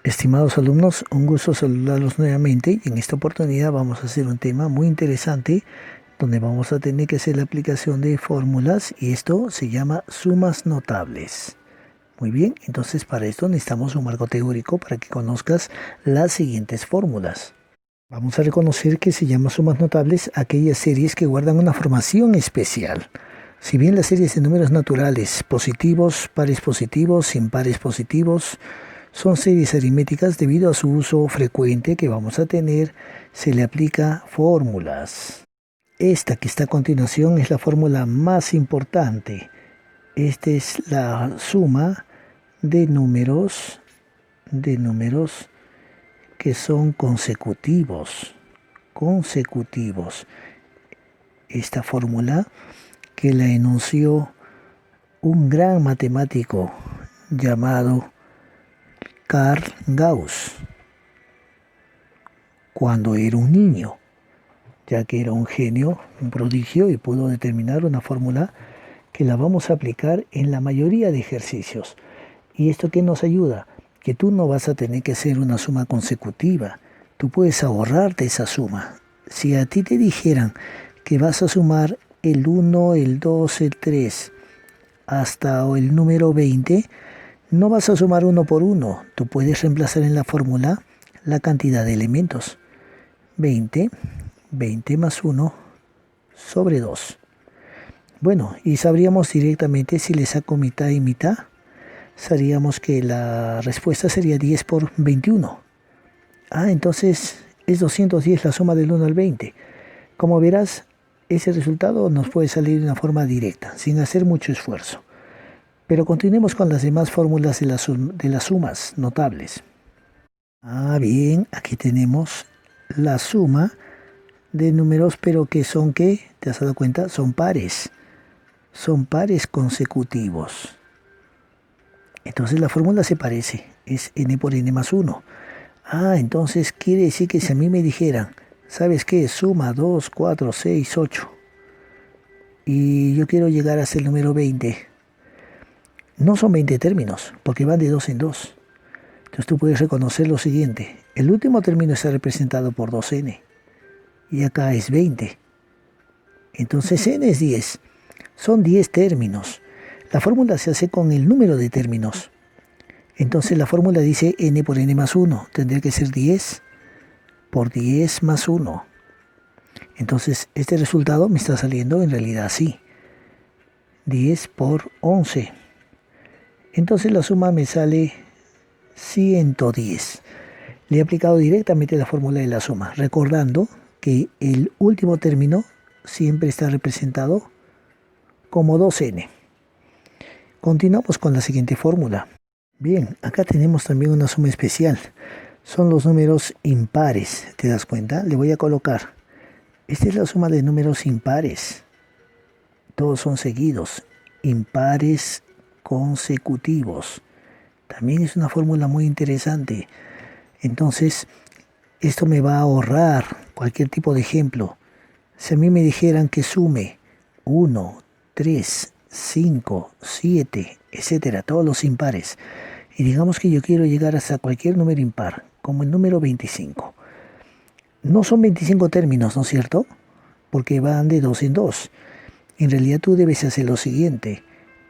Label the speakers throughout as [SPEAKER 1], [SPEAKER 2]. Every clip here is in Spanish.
[SPEAKER 1] Estimados alumnos, un gusto saludarlos nuevamente y en esta oportunidad vamos a hacer un tema muy interesante donde vamos a tener que hacer la aplicación de fórmulas y esto se llama sumas notables. Muy bien, entonces para esto necesitamos un marco teórico para que conozcas las siguientes fórmulas. Vamos a reconocer que se llama sumas notables aquellas series que guardan una formación especial. Si bien las series de números naturales, positivos, pares, impares positivos, son series aritméticas debido a su uso frecuente que vamos a tener, se le aplica fórmulas. Esta que está a continuación es la fórmula más importante. Esta es la suma de números que son consecutivos. Esta fórmula que la enunció un gran matemático llamado Carl Gauss cuando era un niño, ya que era un genio, un prodigio y pudo determinar una fórmula que la vamos a aplicar en la mayoría de ejercicios. ¿Y esto qué nos ayuda? Que tú no vas a tener que hacer una suma consecutiva, tú puedes ahorrarte esa suma. Si a ti te dijeran que vas a sumar el 1, el 2, el 3 hasta el número 20, no vas a sumar uno por uno, tú puedes reemplazar en la fórmula la cantidad de elementos. 20 más 1 sobre 2. Bueno, y sabríamos directamente si le saco mitad y mitad, sabríamos que la respuesta sería 10 por 21. Entonces es 210 la suma del 1 al 20. Como verás, ese resultado nos puede salir de una forma directa, sin hacer mucho esfuerzo. Pero continuemos con las demás fórmulas de las sumas notables. Bien, aquí tenemos la suma de números, pero que son, ¿qué? ¿Te has dado cuenta? Son pares. Son pares consecutivos. Entonces la fórmula se parece. Es n por n más 1. Entonces quiere decir que si a mí me dijeran, ¿sabes qué? Suma 2, 4, 6, 8. Y yo quiero llegar hasta el número 20. No son 20 términos, porque van de 2 en 2. Entonces tú puedes reconocer lo siguiente. El último término está representado por 2n. Y acá es 20. Entonces n es 10. Son 10 términos. La fórmula se hace con el número de términos. Entonces la fórmula dice n por n más 1. Tendría que ser 10 por 10 más 1. Entonces este resultado me está saliendo en realidad así. 10 por 11. Entonces la suma me sale 110. Le he aplicado directamente la fórmula de la suma, recordando que el último término siempre está representado como 2n. Continuamos con la siguiente fórmula. Bien, acá tenemos también una suma especial. Son los números impares. ¿Te das cuenta? Le voy a colocar. Esta es la suma de números impares. Todos son seguidos. Impares consecutivos. También es una fórmula muy interesante. Entonces, esto me va a ahorrar cualquier tipo de ejemplo. Si a mí me dijeran que sume 1, 3, 5, 7, etcétera, todos los impares, y digamos que yo quiero llegar hasta cualquier número impar, como el número 25. No son 25 términos, ¿no es cierto? Porque van de 2 en 2. En realidad tú debes hacer lo siguiente.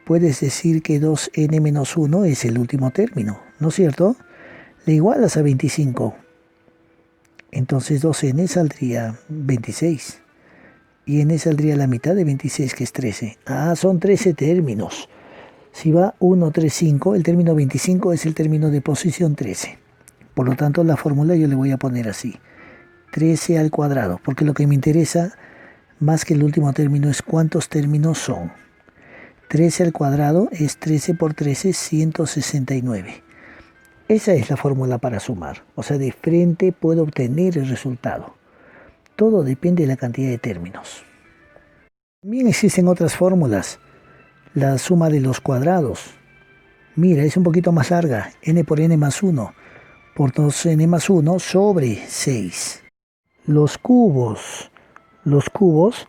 [SPEAKER 1] Puedes decir que 2n menos 1 es el último término, ¿no es cierto? Le igualas a 25. Entonces 2n saldría 26. Y n saldría la mitad de 26, que es 13. Son 13 términos. Si va 1, 3, 5, el término 25 es el término de posición 13. Por lo tanto, la fórmula yo le voy a poner así. 13 al cuadrado, porque lo que me interesa más que el último término es cuántos términos son. 13 al cuadrado es 13 por 13, 169. Esa es la fórmula para sumar. O sea, de frente puedo obtener el resultado. Todo depende de la cantidad de términos. También existen otras fórmulas. La suma de los cuadrados. Mira, es un poquito más larga. N por n más 1 por 2n más 1 sobre 6. Los cubos. Los cubos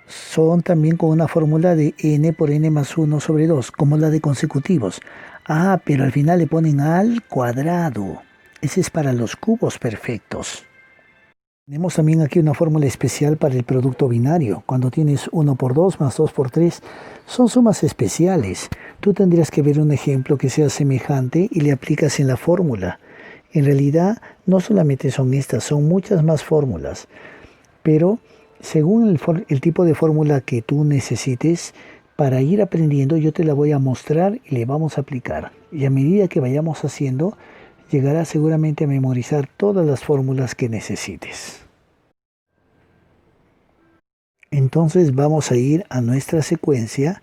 [SPEAKER 1] son también con una fórmula de n por n más 1 sobre 2, como la de consecutivos. Ah, pero al final le ponen al cuadrado. Ese es para los cubos perfectos. Tenemos también aquí una fórmula especial para el producto binario. Cuando tienes 1 por 2 más 2 por 3, son sumas especiales. Tú tendrías que ver un ejemplo que sea semejante y le aplicas en la fórmula. En realidad, no solamente son estas, son muchas más fórmulas. Pero según el tipo de fórmula que tú necesites, para ir aprendiendo yo te la voy a mostrar y le vamos a aplicar. Y a medida que vayamos haciendo, llegarás seguramente a memorizar todas las fórmulas que necesites. Entonces vamos a ir a nuestra secuencia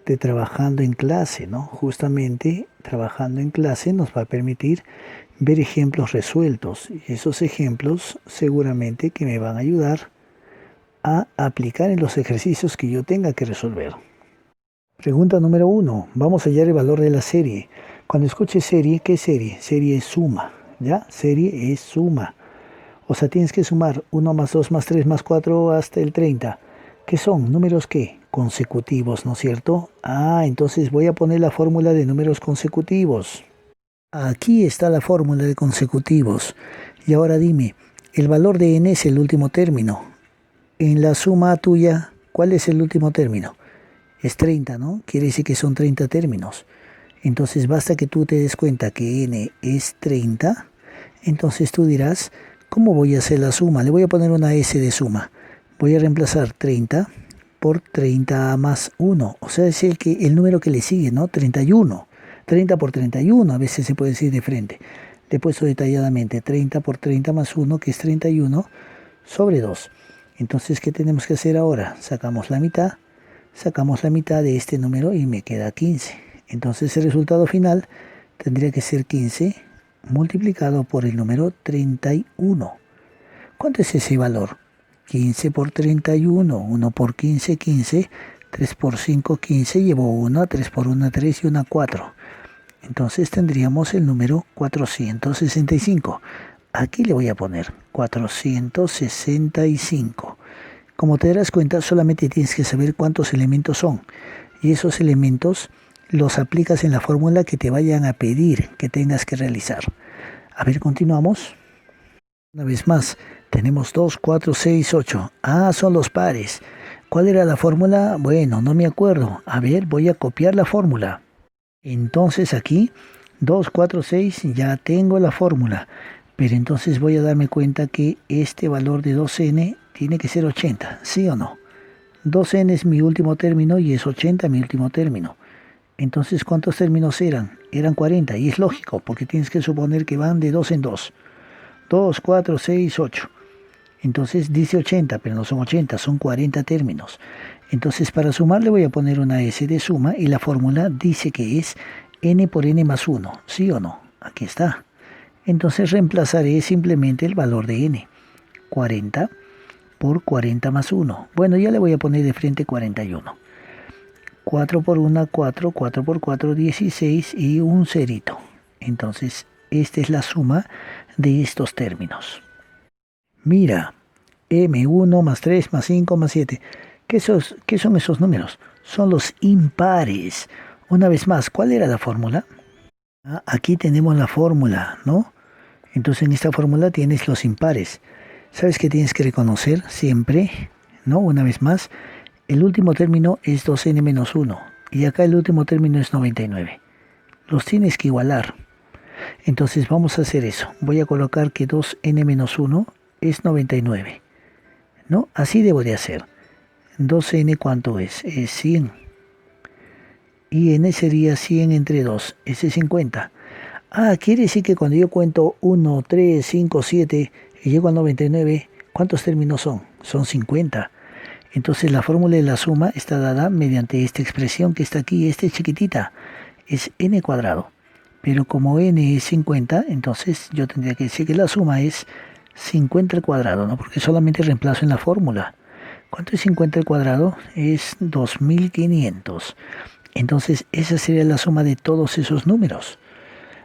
[SPEAKER 1] de trabajando en clase, ¿no? Justamente trabajando en clase nos va a permitir ver ejemplos resueltos. Y esos ejemplos seguramente que me van a ayudar a aplicar en los ejercicios que yo tenga que resolver. Pregunta número 1. Vamos a hallar el valor de la serie. Cuando escuche serie, ¿qué serie? Serie es suma, ¿ya? Serie es suma. O sea, tienes que sumar 1 más 2 más 3 más 4 hasta el 30. ¿Qué son? ¿Números qué? Consecutivos, ¿no es cierto? Ah, entonces voy a poner la fórmula de números consecutivos. Aquí está la fórmula de consecutivos. Y ahora dime, el valor de n es el último término. En la suma tuya, ¿cuál es el último término? Es 30, ¿no? Quiere decir que son 30 términos. Entonces basta que tú te des cuenta que n es 30. Entonces tú dirás, ¿cómo voy a hacer la suma? Le voy a poner una s de suma. Voy a reemplazar 30 por 30 más 1. O sea, es el número que le sigue, ¿no? 31. 30 por 31, a veces se puede decir de frente. Le he puesto detalladamente 30 por 30 más 1, que es 31, sobre 2. Entonces, ¿qué tenemos que hacer ahora? Sacamos la mitad de este número y me queda 15. Entonces, el resultado final tendría que ser 15 multiplicado por el número 31. ¿Cuánto es ese valor? 15 por 31, 1 por 15, 15, 3 por 5, 15, llevo 1, 3 por 1, 3 y 1, 4. Entonces tendríamos el número 465. Aquí le voy a poner 465. Como te darás cuenta, solamente tienes que saber cuántos elementos son. Y esos elementos los aplicas en la fórmula que te vayan a pedir que tengas que realizar. A ver, continuamos. Una vez más, tenemos 2, 4, 6, 8. Ah, son los pares. ¿Cuál era la fórmula? Bueno, no me acuerdo. A ver, voy a copiar la fórmula. Entonces aquí, 2, 4, 6, ya tengo la fórmula. Pero entonces voy a darme cuenta que este valor de 2n tiene que ser 80, ¿sí o no? 2n es mi último término y es 80 mi último término. Entonces, ¿cuántos términos eran? Eran 40, y es lógico, porque tienes que suponer que van de 2 en 2. 2, 4, 6, 8. Entonces dice 80, pero no son 80, son 40 términos. Entonces para sumar le voy a poner una S de suma y la fórmula dice que es n por n más 1, ¿sí o no? Aquí está. Entonces reemplazaré simplemente el valor de n. 40 por 40 más 1. Bueno, ya le voy a poner de frente 41. 4 por 1, 4, 4 por 4, 16 y un cerito. Entonces esta es la suma de estos términos. Mira, M1 más 3 más 5 más 7. ¿Qué son esos números? Son los impares. Una vez más, ¿cuál era la fórmula? Aquí tenemos la fórmula, ¿no? Entonces en esta fórmula tienes los impares. ¿Sabes qué tienes que reconocer siempre? ¿No? Una vez más, el último término es 2n menos 1. Y acá el último término es 99. Los tienes que igualar. Entonces vamos a hacer eso. Voy a colocar que 2n menos 1 es 99. ¿No? Así debo de hacer. 2n, ¿cuánto es? Es 100. Y n sería 100 entre 2. Ese es 50. Ah, quiere decir que cuando yo cuento 1, 3, 5, 7 y llego a 99, ¿cuántos términos son? Son 50. Entonces la fórmula de la suma está dada mediante esta expresión que está aquí. Esta es chiquitita. Es n cuadrado. Pero como n es 50, entonces yo tendría que decir que la suma es 50 al cuadrado, ¿no? Porque solamente reemplazo en la fórmula. ¿Cuánto es 50 al cuadrado? Es 2500. Entonces esa sería la suma de todos esos números.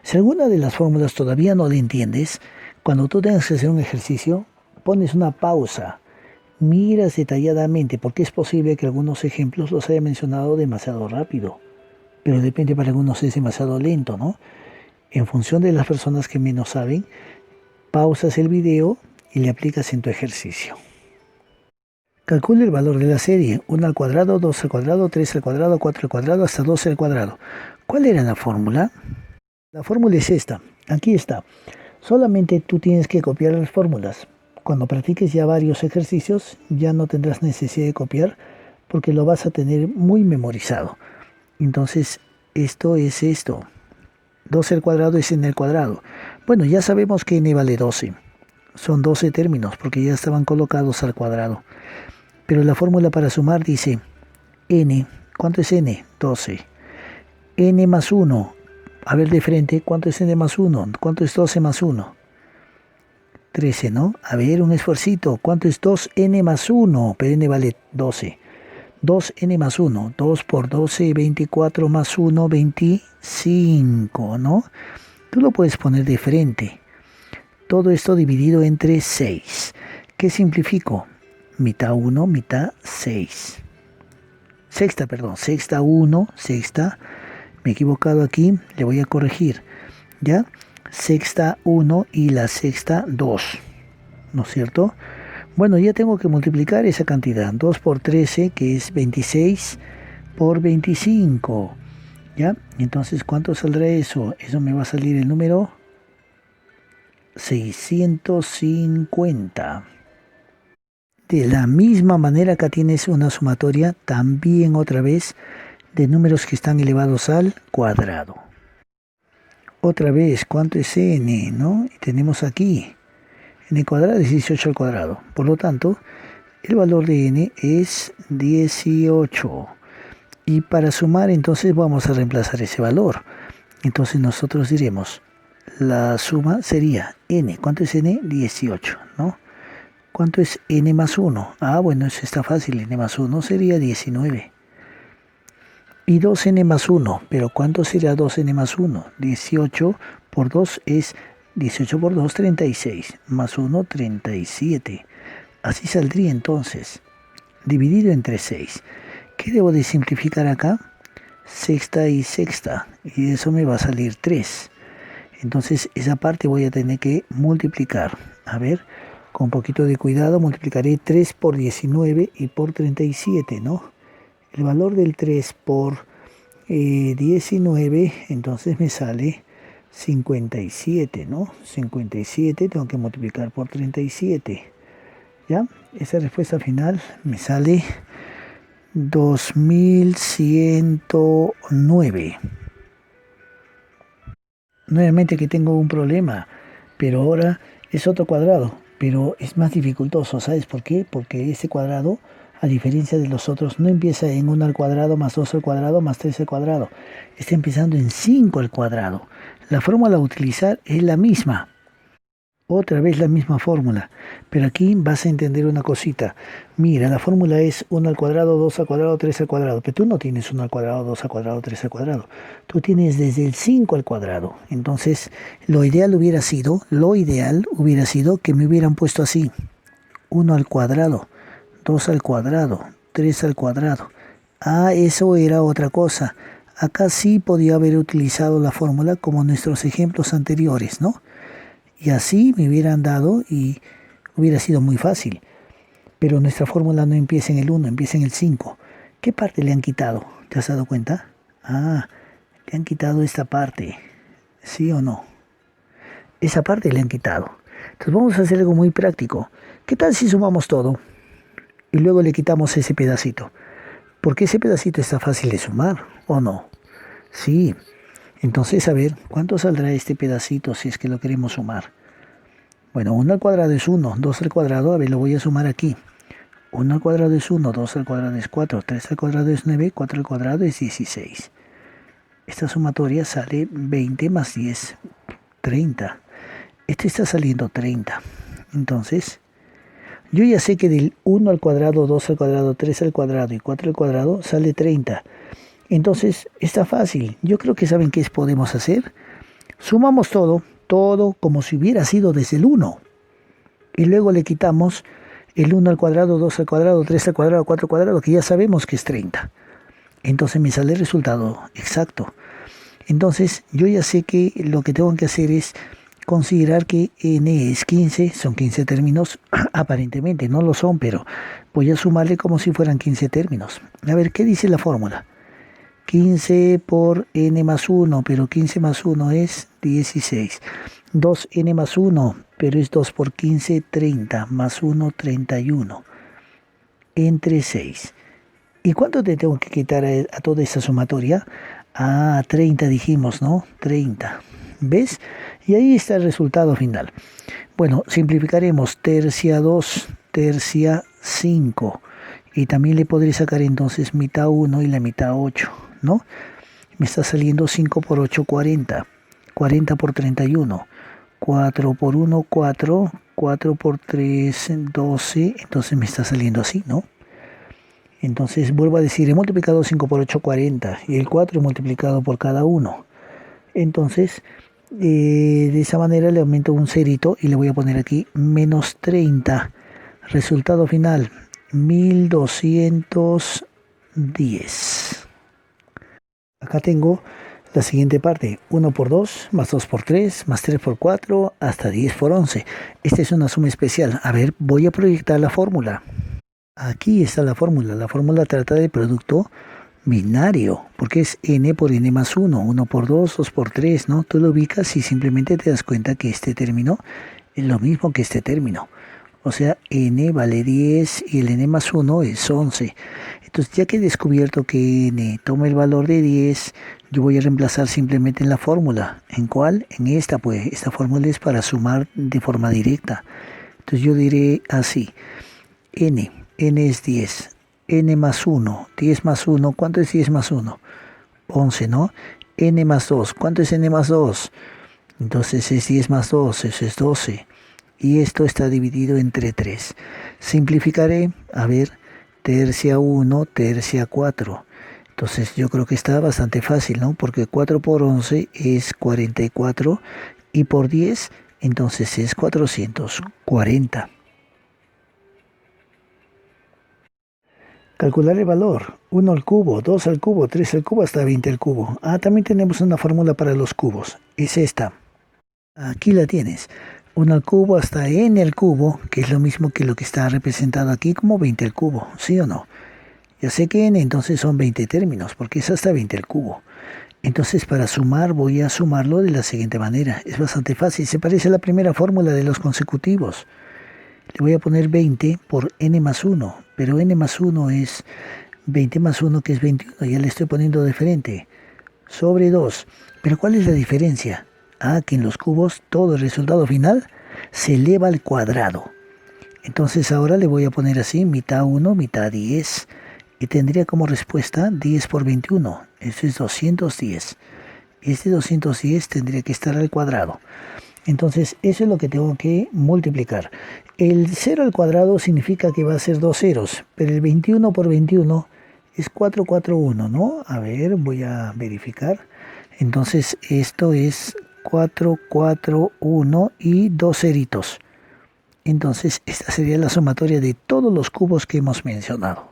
[SPEAKER 1] Si alguna de las fórmulas todavía no la entiendes, cuando tú tengas que hacer un ejercicio, pones una pausa, miras detalladamente, porque es posible que algunos ejemplos los haya mencionado demasiado rápido. pero depende, para algunos es demasiado lento, ¿no? En función de las personas que menos saben, pausas el video y le aplicas en tu ejercicio. Calcula el valor de la serie: 1 al cuadrado, 2 al cuadrado, 3 al cuadrado, 4 al cuadrado, hasta 12 al cuadrado. ¿Cuál era la fórmula? La fórmula es esta. Aquí está. Solamente tú tienes que copiar las fórmulas. Cuando practiques ya varios ejercicios, ya no tendrás necesidad de copiar porque lo vas a tener muy memorizado. Entonces, esto es esto. 12 al cuadrado es n al cuadrado. Bueno, ya sabemos que n vale 12. Son 12 términos porque ya estaban colocados al cuadrado. Pero la fórmula para sumar dice n. ¿Cuánto es n? 12. N más 1. A ver de frente, ¿cuánto es n más 1? ¿Cuánto es 12 más 1? 13, ¿no? A ver, un esfuercito. ¿Cuánto es 2n más 1? Pero n vale 12. 2n más 1. 2 por 12, 24 más 1, 25, ¿no? Tú lo puedes poner de frente. Todo esto dividido entre 6. ¿Qué simplifico? Mitad 1, mitad 6. Sexta, perdón. Sexta 1, sexta. Me he equivocado aquí, le voy a corregir. ¿Ya? Sexta 1 y la sexta 2. ¿No es cierto? Bueno, ya tengo que multiplicar esa cantidad. 2 por 13, que es 26, por 25. ¿Ya? Entonces, ¿cuánto saldrá eso? Eso me va a salir el número 650. De la misma manera, acá tienes una sumatoria, también otra vez, de números que están elevados al cuadrado. Otra vez, ¿cuánto es n? ¿No? Y tenemos aquí, n cuadrado es 18 al cuadrado. Por lo tanto, el valor de n es 18. Y para sumar, entonces vamos a reemplazar ese valor. Entonces nosotros diremos, la suma sería n. ¿Cuánto es n? 18, ¿no? ¿Cuánto es n más 1? Ah, bueno, eso está fácil. N más 1 sería 19. Y 2n más 1. ¿Pero cuánto será 2n más 1? 18 por 2 es 18 por 2, 36. Más 1, 37. Así saldría entonces. Dividido entre 6. ¿Qué debo de simplificar acá? Sexta y sexta. Y eso me va a salir 3. Entonces esa parte voy a tener que multiplicar. A ver, con un poquito de cuidado multiplicaré 3 por 19 y por 37, ¿no? El valor del 3 por 19, entonces me sale 57, ¿no? 57 tengo que multiplicar por 37. ¿Ya? Esa respuesta final me sale 2109. Nuevamente que tengo un problema, pero ahora es otro cuadrado, pero es más dificultoso. ¿Sabes por qué? Porque este cuadrado, a diferencia de los otros, no empieza en 1 al cuadrado más 2 al cuadrado más 3 al cuadrado. Está empezando en 5 al cuadrado. La fórmula a utilizar es la misma. Otra vez la misma fórmula, pero aquí vas a entender una cosita. Mira, la fórmula es 1 al cuadrado, 2 al cuadrado, 3 al cuadrado, pero tú no tienes 1 al cuadrado, 2 al cuadrado, 3 al cuadrado. Tú tienes desde el 5 al cuadrado. Entonces, lo ideal hubiera sido que me hubieran puesto así. 1 al cuadrado, 2 al cuadrado, 3 al cuadrado. Ah, eso era otra cosa. Acá sí podía haber utilizado la fórmula como nuestros ejemplos anteriores, ¿no? Y así me hubieran dado y hubiera sido muy fácil. Pero nuestra fórmula no empieza en el 1, empieza en el 5. ¿Qué parte le han quitado? ¿Te has dado cuenta? Ah, le han quitado esta parte. ¿Sí o no? Esa parte le han quitado. Entonces vamos a hacer algo muy práctico. ¿Qué tal si sumamos todo? Y luego le quitamos ese pedacito. Porque ese pedacito está fácil de sumar, ¿o no? Sí. Entonces, a ver, ¿cuánto saldrá este pedacito si es que lo queremos sumar? Bueno, 1 al cuadrado es 1, 2 al cuadrado, a ver, lo voy a sumar aquí. 1 al cuadrado es 1, 2 al cuadrado es 4, 3 al cuadrado es 9, 4 al cuadrado es 16. Esta sumatoria sale 20 más 10, 30. Este está saliendo 30. Entonces, yo ya sé que del 1 al cuadrado, 2 al cuadrado, 3 al cuadrado y 4 al cuadrado sale 30. Entonces, está fácil. Yo creo que saben qué podemos hacer. Sumamos todo como si hubiera sido desde el 1. Y luego le quitamos el 1 al cuadrado, 2 al cuadrado, 3 al cuadrado, 4 al cuadrado, que ya sabemos que es 30. Entonces me sale el resultado exacto. Entonces yo ya sé que lo que tengo que hacer es considerar que n es 15, son 15 términos, aparentemente no lo son, pero voy a sumarle como si fueran 15 términos. A ver, ¿qué dice la fórmula? 15 por n más 1, pero 15 más 1 es 16. 2n más 1, pero es 2 por 15, 30, más 1, 31, entre 6. ¿Y cuánto te tengo que quitar a toda esta sumatoria? Ah, 30 dijimos, ¿no? 30. ¿Ves? Y ahí está el resultado final. Bueno, simplificaremos tercia 2, tercia 5. Y también le podré sacar entonces mitad 1 y la mitad 8, ¿no? Me está saliendo 5 por 8, 40. 40 por 31. 4 por 1, 4. 4 por 3, 12. Entonces me está saliendo así, ¿no? Entonces vuelvo a decir, he multiplicado 5 por 8, 40. Y el 4 he multiplicado por cada uno. Entonces, de esa manera le aumento un cerito y le voy a poner aquí menos 30. Resultado final, 1210. Acá tengo la siguiente parte, 1 por 2, más 2 por 3, más 3 por 4, hasta 10 por 11. Esta es una suma especial. A ver, voy a proyectar la fórmula. Aquí está la fórmula. La fórmula trata del producto binario, porque es n por n más 1, 1 por 2, 2 por 3, ¿no? Tú lo ubicas y simplemente te das cuenta que este término es lo mismo que este término. O sea, n vale 10 y el n más 1 es 11. Entonces, ya que he descubierto que n toma el valor de 10, yo voy a reemplazar simplemente en la fórmula. ¿En cuál? En esta, pues. Esta fórmula es para sumar de forma directa. Entonces, yo diré así. N es 10. N más 1. 10 más 1. ¿Cuánto es 10 más 1? 11, ¿no? N más 2. ¿Cuánto es n más 2? Entonces es 10 más 2. Eso es 12. Y esto está dividido entre 3. Simplificaré. A ver. Tercia 1, tercia 4. Entonces yo creo que está bastante fácil, ¿no? Porque 4 por 11 es 44. Y por 10, entonces es 440. Calcular el valor. 1 al cubo, 2 al cubo, 3 al cubo, hasta 20 al cubo. Ah, también tenemos una fórmula para los cubos. Es esta. Aquí la tienes. 1 al cubo hasta n al cubo, que es lo mismo que lo que está representado aquí como 20 al cubo. ¿Sí o no? Ya sé que n entonces son 20 términos, porque es hasta 20 al cubo. Entonces para sumar voy a sumarlo de la siguiente manera. Es bastante fácil. Se parece a la primera fórmula de los consecutivos. Le voy a poner 20 por n más 1, pero n más 1 es 20 más 1, que es 21, ya le estoy poniendo de frente, sobre 2. Pero ¿cuál es la diferencia? Ah, que en los cubos todo el resultado final se eleva al cuadrado. Entonces ahora le voy a poner así, mitad 1, mitad 10, y tendría como respuesta 10 por 21, eso es 210. Este 210 tendría que estar al cuadrado. Entonces eso es lo que tengo que multiplicar. El 0 al cuadrado significa que va a ser 2 ceros, pero el 21 por 21 es 441, ¿no? A ver, voy a verificar. Entonces esto es 441 y 2 ceritos. Entonces esta sería la sumatoria de todos los cubos que hemos mencionado.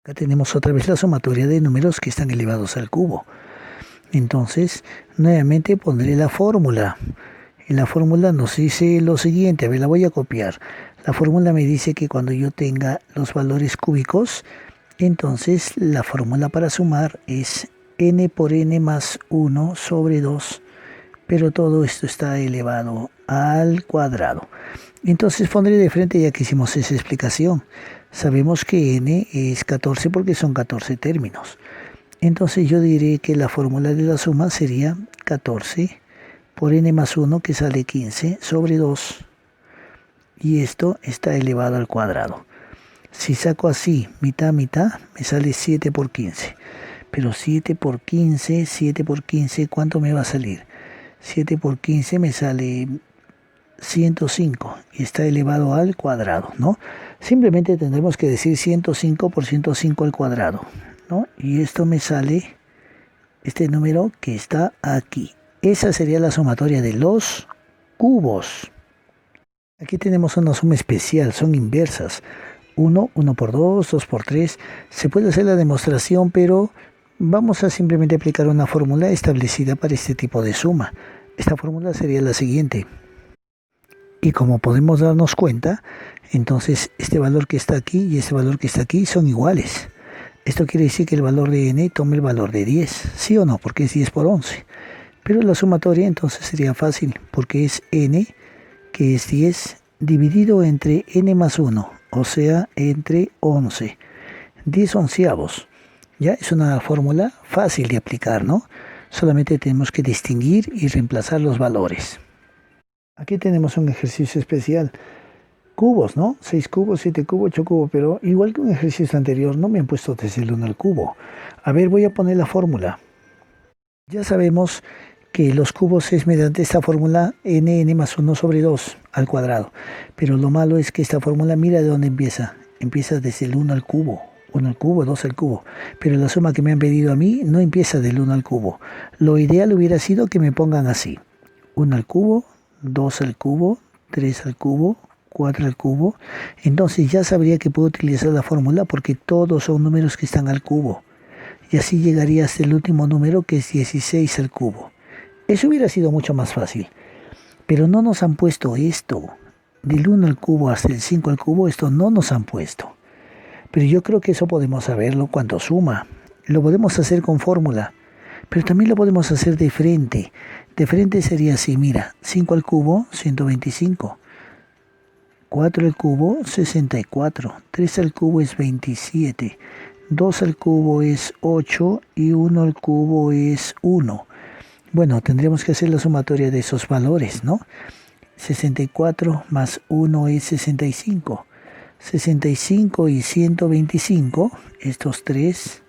[SPEAKER 1] Acá tenemos otra vez la sumatoria de números que están elevados al cubo. Entonces nuevamente pondré la fórmula. En la fórmula nos dice lo siguiente, a ver, la voy a copiar. La fórmula me dice que cuando yo tenga los valores cúbicos, entonces la fórmula para sumar es n por n más 1 sobre 2, pero todo esto está elevado al cuadrado. Entonces pondré de frente, ya que hicimos esa explicación. Sabemos que n es 14 porque son 14 términos. Entonces yo diré que la fórmula de la suma sería 14 por n más 1, que sale 15, sobre 2. Y esto está elevado al cuadrado. Si saco así, mitad, mitad, me sale 7 por 15. Pero 7 por 15, 7 por 15, ¿cuánto me va a salir? 7 por 15 me sale 105 y está elevado al cuadrado, ¿no? Simplemente tendremos que decir 105 por 105 al cuadrado, ¿no? Y esto me sale este número que está aquí. Esa sería la sumatoria de los cubos. Aquí tenemos una suma especial, son inversas. 1, 1 por 2, 2 por 3. Se puede hacer la demostración, pero vamos a simplemente aplicar una fórmula establecida para este tipo de suma. Esta fórmula sería la siguiente. Y como podemos darnos cuenta, entonces este valor que está aquí y este valor que está aquí son iguales. Esto quiere decir que el valor de n toma el valor de 10, ¿sí o no? Porque es 10 por 11. Pero la sumatoria entonces sería fácil, porque es n, que es 10, dividido entre n más 1, o sea, entre 11. 10 onceavos. Ya es una fórmula fácil de aplicar, ¿no? Solamente tenemos que distinguir y reemplazar los valores. Aquí tenemos un ejercicio especial. Cubos, ¿no? 6 cubos, 7 cubos, 8 cubos, pero igual que un ejercicio anterior, no me han puesto desde el 1 al cubo. A ver, voy a poner la fórmula. Ya sabemos que los cubos es mediante esta fórmula n más 1 sobre 2 al cuadrado. Pero lo malo es que esta fórmula, mira de dónde empieza. Empieza desde el 1 al cubo. 1 al cubo, 2 al cubo. Pero la suma que me han pedido a mí no empieza del 1 al cubo. Lo ideal hubiera sido que me pongan así. 1 al cubo, 2 al cubo, 3 al cubo, 4 al cubo. Entonces ya sabría que puedo utilizar la fórmula porque todos son números que están al cubo. Y así llegaría hasta el último número, que es 16 al cubo. Eso hubiera sido mucho más fácil. Pero no nos han puesto esto. Del 1 al cubo hasta el 5 al cubo, esto no nos han puesto. Pero yo creo que eso podemos saberlo cuando suma. Lo podemos hacer con fórmula. Pero también lo podemos hacer de frente. De frente sería así, mira. 5 al cubo, 125. 4 al cubo, 64. 3 al cubo es 27. 2 al cubo es 8 y 1 al cubo es 1. Bueno, tendremos que hacer la sumatoria de esos valores, ¿no? 64 más 1 es 65. 65 y 125, estos tres,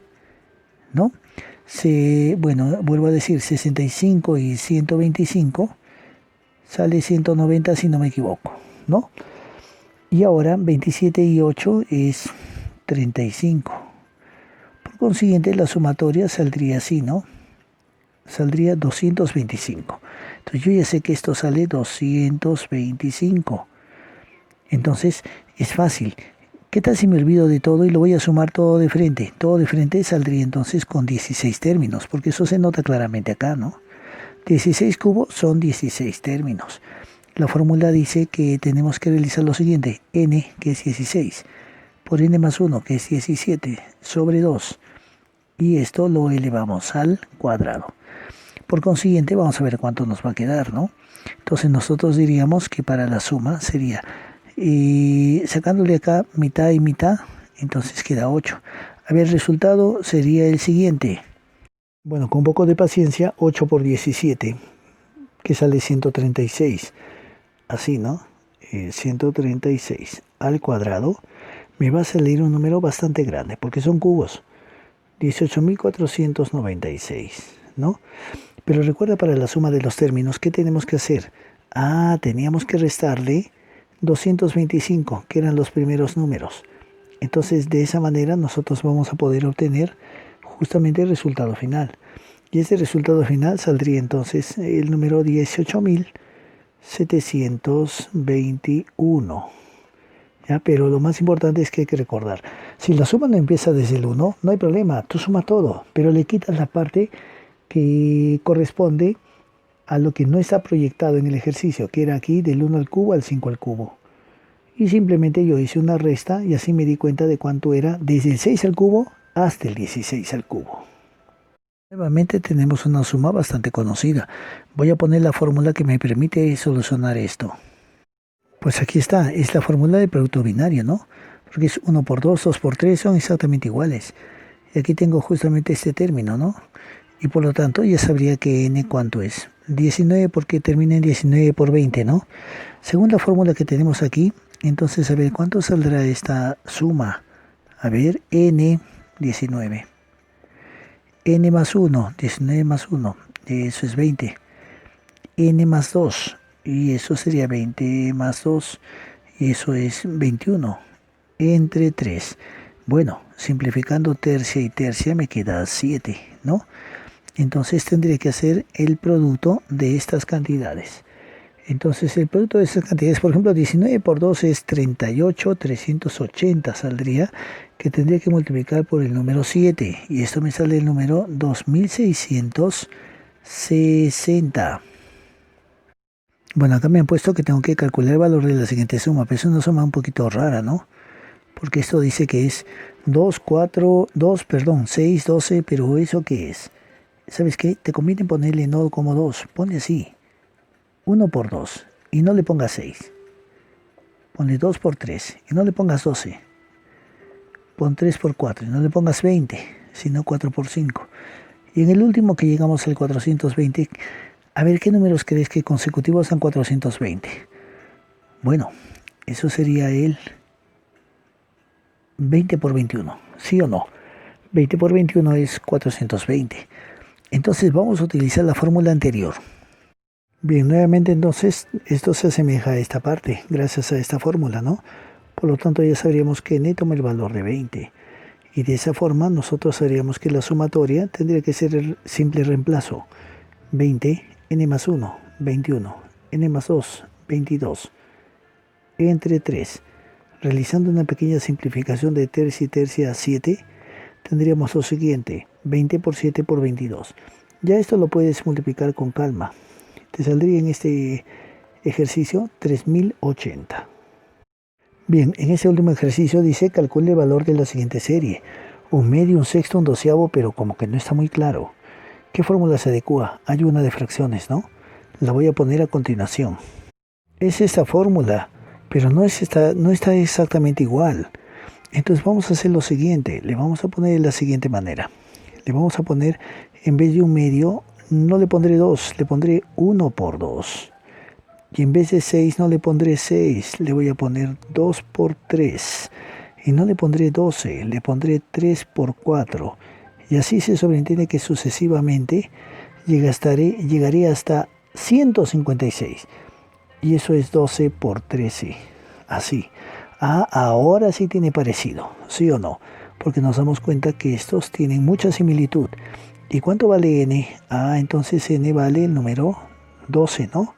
[SPEAKER 1] ¿no? Bueno, vuelvo a decir, 65 y 125, sale 190 si no me equivoco, ¿no? Y ahora 27 y 8 es 35. Por consiguiente, la sumatoria saldría así, ¿no? Saldría 225. Entonces yo ya sé que esto sale 225. Entonces es fácil. ¿Qué tal si me olvido de todo y lo voy a sumar todo de frente? Todo de frente saldría entonces con 16 términos, porque eso se nota claramente acá, ¿no? 16 cubos son 16 términos. La fórmula dice que tenemos que realizar lo siguiente. N, que es 16, por n más 1, que es 17, sobre 2. Y esto lo elevamos al cuadrado. Por consiguiente, vamos a ver cuánto nos va a quedar, ¿no? Entonces nosotros diríamos que para la suma sería, sacándole acá mitad y mitad, entonces queda 8. A ver, el resultado sería el siguiente. Bueno, con un poco de paciencia, 8 por 17, que sale 136. Así, ¿no? 136 al cuadrado me va a salir un número bastante grande, porque son cubos. 18.496, ¿no? Pero recuerda, para la suma de los términos, ¿qué tenemos que hacer? Teníamos que restarle 225, que eran los primeros números. Entonces, de esa manera nosotros vamos a poder obtener justamente el resultado final. Y ese resultado final saldría entonces el número 18.721. ¿Ya? Pero lo más importante es que hay que recordar, si la suma no empieza desde el 1, no hay problema, tú suma todo, pero le quitas la parte que corresponde a lo que no está proyectado en el ejercicio, que era aquí del 1 al cubo al 5 al cubo. Y simplemente yo hice una resta y así me di cuenta de cuánto era desde el 6 al cubo hasta el 16 al cubo. Nuevamente tenemos una suma bastante conocida. Voy a poner la fórmula que me permite solucionar esto. Pues aquí está, es la fórmula de producto binario, ¿no? Porque es 1 por 2, 2 por 3, son exactamente iguales. Y aquí tengo justamente este término, ¿no? Y por lo tanto ya sabría que n cuánto es. 19 porque termina en 19 por 20, ¿no? Según la fórmula que tenemos aquí, entonces a ver, ¿cuánto saldrá esta suma? A ver, n, 19. N más 1, 19 más 1, eso es 20. N más 2, y eso sería 20 más 2, y eso es 21. Entre 3. Bueno, simplificando tercia y tercia me queda 7, ¿no? Entonces tendré que hacer el producto de estas cantidades. Entonces el producto de esas cantidades, por ejemplo, 19 por 2 es 38,380 saldría, que tendría que multiplicar por el número 7. Y esto me sale el número 2660. Bueno, acá me han puesto que tengo que calcular el valor de la siguiente suma, pero es una suma un poquito rara, ¿no? Porque esto dice que es 6, 12, pero ¿eso qué es? ¿Sabes qué? Te conviene ponerle no como 2, pone así, 1 por 2, y no le pongas 6. Ponle 2 por 3, y no le pongas 12. Pon 3 por 4, y no le pongas 20, sino 4 por 5. Y en el último que llegamos al 420, a ver qué números crees que consecutivos son 420. Bueno, eso sería el 20 por 21, ¿sí o no? 20 por 21 es 420. Entonces vamos a utilizar la fórmula anterior. Bien, nuevamente entonces esto se asemeja a esta parte, gracias a esta fórmula, ¿no? Por lo tanto ya sabríamos que n toma el valor de 20. Y de esa forma nosotros sabríamos que la sumatoria tendría que ser el simple reemplazo. 20, n más 1, 21, n más 2, 22, entre 3. Realizando una pequeña simplificación de tercia y tercia a 7, tendríamos lo siguiente, 20 por 7 por 22. Ya esto lo puedes multiplicar con calma. Te saldría en este ejercicio 3080. Bien, en este último ejercicio dice calcule el valor de la siguiente serie. Un medio, un sexto, un doceavo, pero como que no está muy claro. ¿Qué fórmula se adecua? Hay una de fracciones, ¿no? La voy a poner a continuación. Es esta fórmula, pero no está exactamente igual. Entonces vamos a hacer lo siguiente, le vamos a poner de la siguiente manera. Le vamos a poner, en vez de un medio, no le pondré 2, le pondré 1 por 2. Y en vez de 6 no le pondré 6, le voy a poner 2 por 3. Y no le pondré 12, le pondré 3 por 4. Y así se sobreentiende que sucesivamente llegaré hasta 156. Y eso es 12 por 13. Así. Ahora sí tiene parecido, ¿sí o no? Porque nos damos cuenta que estos tienen mucha similitud. ¿Y cuánto vale n? Entonces n vale el número 12, ¿no?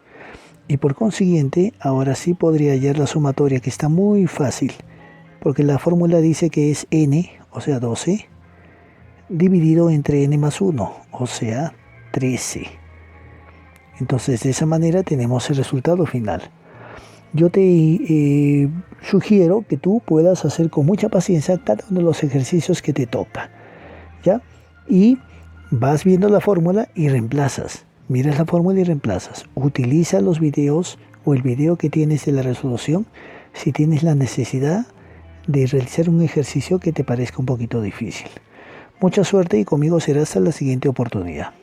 [SPEAKER 1] Y por consiguiente, ahora sí podría hallar la sumatoria, que está muy fácil. Porque la fórmula dice que es n, o sea 12, dividido entre n más 1, o sea 13. Entonces de esa manera tenemos el resultado final. Yo te sugiero que tú puedas hacer con mucha paciencia cada uno de los ejercicios que te toca, ¿ya? Y vas viendo la fórmula y reemplazas. Miras la fórmula y reemplazas. Utiliza los videos o el video que tienes de la resolución si tienes la necesidad de realizar un ejercicio que te parezca un poquito difícil. Mucha suerte y conmigo será hasta la siguiente oportunidad.